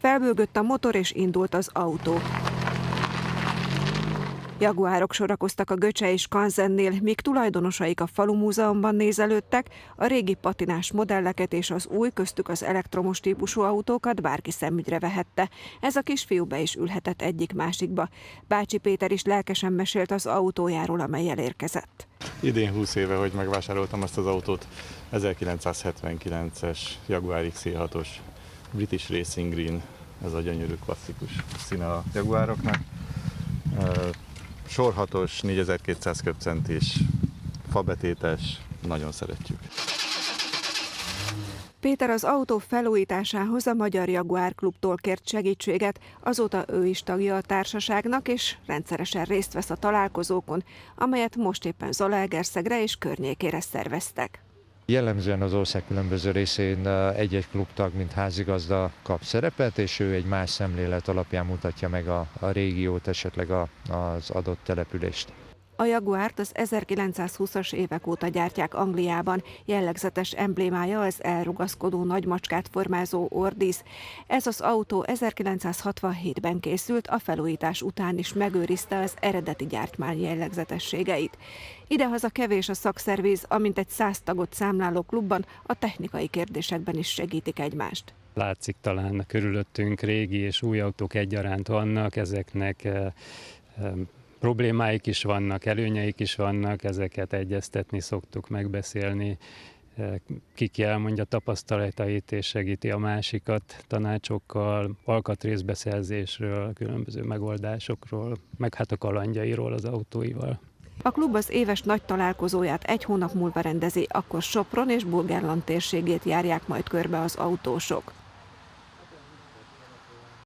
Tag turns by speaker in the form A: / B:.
A: Felbőgött a motor és indult az autó. Jaguárok sorakoztak a Göcse és Skansennél, míg tulajdonosaik a falumúzeumban nézelődtek, a régi patinás modelleket és az új, köztük az elektromos típusú autókat bárki szemügyre vehette. Ez a kisfiú be is ülhetett egyik-másikba. Bácsi Péter is lelkesen mesélt az autójáról, amellyel érkezett.
B: Idén 20 éve, hogy megvásároltam azt az autót, 1979-es Jaguar XE6-os British Racing Green, ez a gyönyörű klasszikus színe a Jaguároknak. Sorhatos, 4200 köbcentis, fabetétes, nagyon szeretjük.
A: Péter az autó felújításához a Magyar Jaguár Klubtól kért segítséget, azóta ő is tagja a társaságnak, és rendszeresen részt vesz a találkozókon, amelyet most éppen Zalaegerszegre és környékére szerveztek.
C: Jellemzően az ország különböző részén egy-egy klubtag, mint házigazda kap szerepet, és ő egy más szemlélet alapján mutatja meg a régiót, esetleg az adott települést.
A: A Jaguárt az 1920-as évek óta gyártják Angliában, jellegzetes emblémája az elrugaszkodó nagymacskát formázó ordísz. Ez az autó 1967-ben készült, a felújítás után is megőrizte az eredeti gyártmány jellegzetességeit. Idehaza kevés a szakszerviz, amint egy 100 tagot számláló klubban a technikai kérdésekben is segítik egymást.
D: Látszik talán körülöttünk régi és új autók egyaránt vannak, ezeknek problémáik is vannak, előnyeik is vannak, ezeket egyeztetni szoktuk, megbeszélni. Ki elmondja tapasztalatait és segíti a másikat tanácsokkal, alkatrészbeszerzésről, különböző megoldásokról, meg hát a kalandjairól az autóival.
A: A klub az éves nagy találkozóját egy hónap múlva rendezi, akkor Sopron és Burgenland térségét járják majd körbe az autósok.